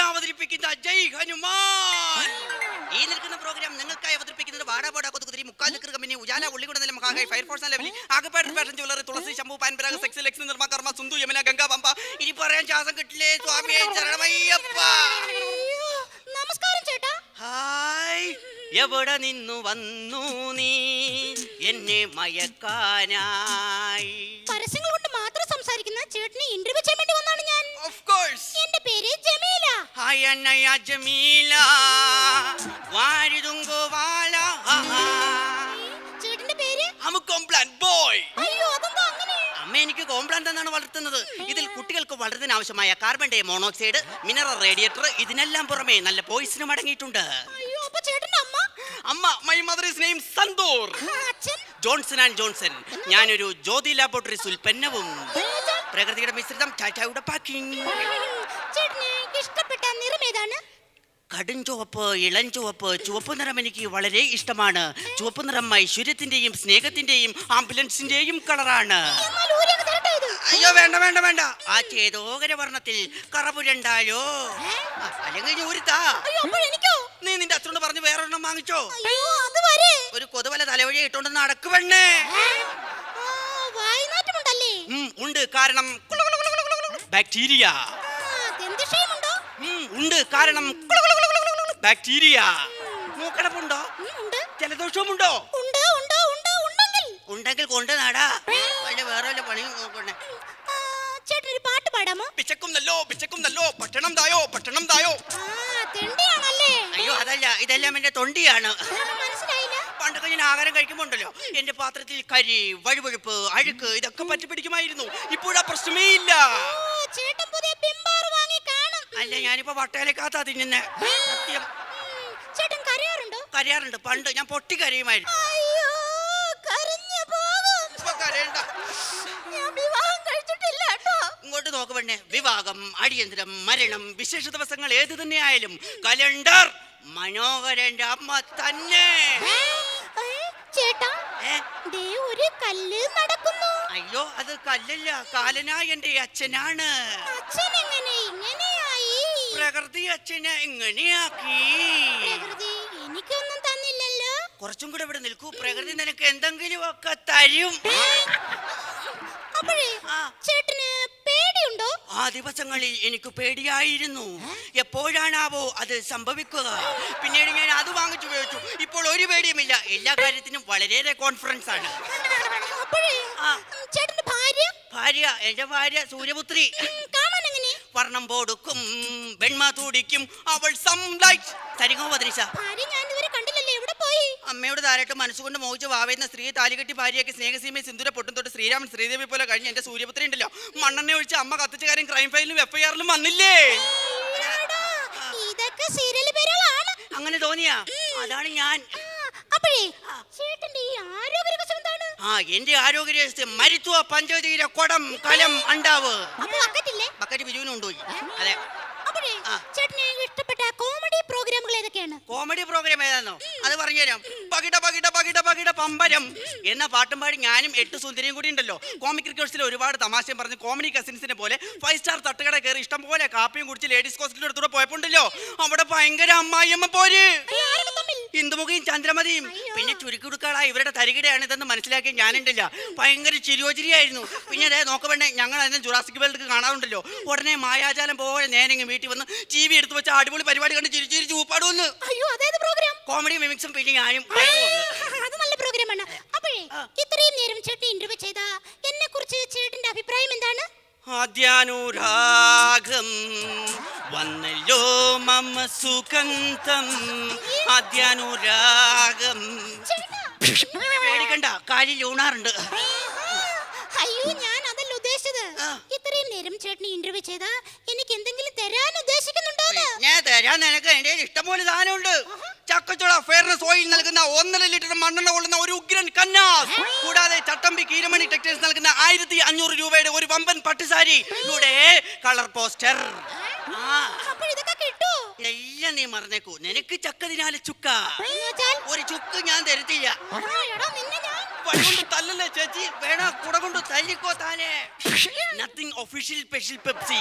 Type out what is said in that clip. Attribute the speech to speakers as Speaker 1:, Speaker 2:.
Speaker 1: അവതരിപ്പിക്കുന്ന ജയ് ഹനുമാൻ. ഈ നിൽക്കുന്ന പ്രോഗ്രാം നിങ്ങൾക്കായി അവതരിപ്പിക്കുന്നത് വാടാപോടാ കൊതുകുതിരി മുക്കാൽ നിൽക്കുന്ന കമ്പനി ഉജാല ഉള്ളികുട നില മഹാകായി ഫയർഫോഴ്സ് ലെവലിൽ ആകപ്പാട് ഫാഷൻ ജ്വല്ലറി തുളസി ശംഭു പാൻപരാഗ് സെക്സ് ലെക്സ് നിർമ്മ കർമ്മ സുന്ദു യമന ഗംഗാ പമ്പ. ഇനി പറയാൻ ശ്വാസം കിട്ടില്ലേ സ്വാമിയെ ശരണമയ്യപ്പ.
Speaker 2: നമസ്കാരം ചേട്ടാ.
Speaker 1: ഹായ്. എവിടെ നിന്നു വന്നു നീ എന്നെ മയക്കാനായി?
Speaker 2: പരസ്യങ്ങൾ കൊണ്ട് മാത്രം സംസാരിക്കുന്ന ചേട്ടനെ ഇന്റർവ്യൂ ചെയ്യാൻ വേണ്ടി വന്നാണ് ഞാൻ.
Speaker 1: Of course.
Speaker 2: എന്റെ പേര് ജമീല.
Speaker 1: ഹായ് അന്നയ ജമീല വാരിതുങ്കോ വാല.
Speaker 2: ചേട്ടന്റെ പേര്?
Speaker 1: അമുക്കൊംപ്ലാൻ ബോയ്.
Speaker 2: അയ്യോ അതെന്താ അങ്ങനെ?
Speaker 1: അമ്മ എനിക്ക് കോംപ്ലാന്റ് എന്നാണ് വളർത്തുന്നത്. ഇതിൽ കുട്ടികൾക്ക് വളർത്താൻ ആവശ്യമായ carbon di monoxide, mineral radiator, ഇതിനെല്ലാം പുറമെ നല്ല പോയിസനും അടങ്ങിയിട്ടുണ്ട്.
Speaker 2: അയ്യോ അപ്പൊ ചേട്ടന്റെ അമ്മ?
Speaker 1: അമ്മ my mother is name Santoor.
Speaker 2: അച്ഛൻ?
Speaker 1: Johnson and Johnson. ഞാനൊരു ജ്യോതി ലാബോറട്ടറീസ് ഉൽപ്പന്നവും. പ്രകൃതിയുടെ മിശ്രിതം ടാറ്റയുടെ പാക്കിംഗ്.
Speaker 2: ചേട്ടന് ഇഷ്ടപ്പെട്ട നിറം ഏതാണ്?
Speaker 1: കടും ചുവപ്പ്, ഇളം ചുവപ്പ്. ചുവപ്പ് നിറം എനിക്ക് വളരെ ഇഷ്ടമാണ്. ചുവപ്പ് നിറം ഐശ്വര്യത്തിന്റെയും സ്നേഹത്തിന്റെയും ആംബുലൻസിന്റെയും കളറാണ്. അയ്യോ വേണ്ട വേണ്ട വേണ്ട. ആ ചേതോകര വർണ്ണത്തിൽ കറപുരണ്ടാലോ. അല്ലെങ്കിൽ ഊരിത്താ. നീ നിന്റെ അച്ഛനോട് പറഞ്ഞ് വേറൊരെണ്ണം വാങ്ങിച്ചോ. ഒരു കൊതുവല തലവഴി ഇട്ടോണ്ട് നടക്കുവണ്ണേ. ഉണ്ട്, കാരണം ബാക്ടീരിയ. ഉണ്ട്, കാരണം ബാക്ടീരിയ. മൂക്കടപ്പുണ്ടോ? ജലദോഷവുമുണ്ടോ? ഉണ്ടെങ്കിൽ കൊണ്ട് നാടാ. വേറെ വല്ല പണിയും നോക്കണേ.
Speaker 2: ചേട്ടനൊരു പാട്ട് പാടാമോ?
Speaker 1: പിച്ചക്കും നല്ലോ പിച്ചക്കും നല്ലോ പട്ടണം തായോ പട്ടണം തായോ. അയ്യോ അതല്ല, ഇതെല്ലാം എന്റെ തൊണ്ടിയാണ്. പണ്ടൊക്കെ ഞാൻ ആഹാരം കഴിക്കുമ്പോണ്ടല്ലോ എന്റെ പാത്രത്തിൽ കരി, വഴുവഴുപ്പ്, അഴുക്ക് ഇതൊക്കെ പറ്റി പിടിക്കുമായിരുന്നു. ഇപ്പോഴാ പ്രശ്നമേ ഇല്ല. അല്ല, ഞാനിപ്പോ വട്ടയിലേക്കാത്താ തിന്നുന്നെ. സത്യം. കരയാറുണ്ട്. പണ്ട് ഞാൻ പൊട്ടി കരയുമായിരുന്നു. ഇങ്ങോട്ട് നോക്ക് പെണ്ണെ. വിവാഹം, അടിയന്തരം, മരണം, വിശേഷ ദിവസങ്ങൾ ഏത് തന്നെ ആയാലും കലണ്ടർ മനോഹരന്റെ അമ്മ തന്നെ. അയ്യോ അത് കല്ലല്ല, കാലനായ എന്റെ അച്ഛനാണ്. പ്രകൃതി അച്ഛനെ എങ്ങനെയാക്കി?
Speaker 2: എനിക്കൊന്നും തന്നില്ലല്ലോ.
Speaker 1: കുറച്ചും കൂടെ ഇവിടെ നിൽക്കൂ. പ്രകൃതി നിനക്ക് എന്തെങ്കിലും ഒക്കെ തരും.
Speaker 2: ചേട്ടന് പേടിയുണ്ടോ?
Speaker 1: ആ ദിവസങ്ങളിൽ എനിക്ക് പേടിയായിരുന്നു. എപ്പോഴാണാവോ അത് സംഭവിക്കുക. പിന്നീട് ഞാൻ അത് വാങ്ങിച്ചു ഉപയോഗിച്ചു. ഇപ്പോൾ ഒരു പേടിയുമില്ല. എല്ലാ കാര്യത്തിനും വളരെയേറെ കോൺഫിഡൻസ് ആണ്. ഭാര്യ എന്റെ ഭാര്യ സൂര്യപുത്രി. വർണ്ണം പോടുക്കും, വെണ്മ തൂടിക്കും, അവൾ അമ്മയോട് താരായിട്ട് മനസ്സുകൊണ്ട് മോഹിച്ച് വാവേന്ന സ്ത്രീ താലികെട്ടി ഭാര്യയ്ക്ക് സ്നേഹസീമയെ സിന്ദൂര പൊട്ടും തൊട്ട് ശ്രീരാമൻ ശ്രീദേവി പോലെ കഴിഞ്ഞ എന്റെ സൂര്യപുത്രി ഉണ്ടല്ലോ. മണ്ണെണ്ണ ഒഴിച്ച് അമ്മ കത്തിച്ച കാര്യം ക്രൈം ഫയലിലും FIR-ലും വന്നില്ലേ? അങ്ങനെ തോന്നിയാ? അതാണ് ഞാൻ. എന്റെ ആരോഗ്യ മരുത്വ പഞ്ചതീര കൊടം കലം അണ്ടാവ്. ബക്കറ്റ് ബിജുവിനും കൊണ്ടുപോയി. അതെ.
Speaker 2: ഇഷ്ടപ്പെട്ട കോമഡി പ്രോഗ്രാമുകൾ ഏതൊക്കെയാണ്?
Speaker 1: കോമഡി പ്രോഗ്രാം ഏതാണോ അത് പറഞ്ഞുതരാം. പകിട പകിട പകിട പകിട പമ്പരം എന്ന പാട്ടും പാടി ഞാനും 8 സുന്ദരിയും കൂടി ഉണ്ടല്ലോ. കോമിക് റിക്കോഴ്സിൽ ഒരുപാട് തമാശയും പറഞ്ഞ് കോമഡി കസിൻസിനെ പോലെ 5 സ്റ്റാർ തട്ടുകട കയറി ഇഷ്ടം പോലെ കാപ്പിയും കുടിച്ച് ലേഡീസ് ഹോസ്റ്റലിന്റെ അടുത്തൂടെ പോയപ്പോണ്ടല്ലോ അവിടെ ഭയങ്കര അമ്മായിയമ്മ പോര്. ഇന്ദുമുഖയും ചന്ദ്രമതിയും. പിന്നെ ചുരുക്കുടുക്കളായി ഇവരുടെ തരികിടയാണ് ഇതെന്ന് മനസ്സിലാക്കി ഞാനുണ്ടല്ല. ഭയങ്കര ചിരിയോചിരിയായിരുന്നു. പിന്നെ അതേ നോക്കവേണ്ടേ, ഞങ്ങൾ അതിന് ജുറാസിക് വേൾഡ് കാണാറുണ്ടല്ലോ. ഉടനെ മായാജാലം പോലെ നേരെ വീട്ടിൽ വന്ന് TV എടുത്ത് വെച്ച അടിപൊളി പരിപാടി കണ്ട് ചിരിച്ചിരി ചൂപ്പാടുവന്ന്. കോമഡി മിമിക്സും പിന്നെ ഞാനും.
Speaker 2: ഇത്രയും നേരം ചേട്ടൻ ഇന്റർവ്യൂ ചെയ്ത എന്നെ കുറിച്ച് ചേട്ടന്റെ അഭിപ്രായം എന്താണ്?
Speaker 1: ആദ്യാനുരാഗം വന്നല്ലോ മമ സുഗന്ധം. ആദ്യാനുരാഗം. പേടിക്കണ്ട, കാലിൽ ഊണാറുണ്ട്.
Speaker 2: അയ്യോ ഞാൻ അതല്ല ഉദ്ദേശിച്ചത്. ഇത്രയും നേരം ചേട്ടൻ ഇന്റർവ്യൂ ചെയ്ത എനിക്ക് എന്തെങ്കിലും തരാൻ ഉദ്ദേശിക്കുന്നുണ്ടോ?
Speaker 1: ഞാൻ തരാൻ നിനക്ക് എന്റെ ഇഷ്ടംപോലെ സാധനമുണ്ട്. ചക്കച്ചുള ഫെയർനെസ് ഓയിൽ നൽകുന്ന 1.5 ലിറ്റർ മണ്ണെണ്ണ കൊള്ളുന്ന ഒരു ഉഗ്രൻ കന്നാസ്. കൂടാതെ ചട്ടമ്പി കീരമണി ടെക്സ്റ്റൈൽസ് നൽകുന്ന 1500 രൂപയുടെ ഒരു വമ്പൻ പട്ടുസാരി. ഇവിടെ കളർ പോസ്റ്റർ. എല്ലാം നീ മറന്നേക്കൂ. നിനക്ക് ചക്കതിനാല് ചുക്ക. ഒരു ചുക്ക് ഞാൻ തരത്തില്ല. തല്ലല്ലേ ചേച്ചി, വേണ കുട കൊണ്ട് തല്ലിക്കോ താനെ. Nothing official special Pepsi.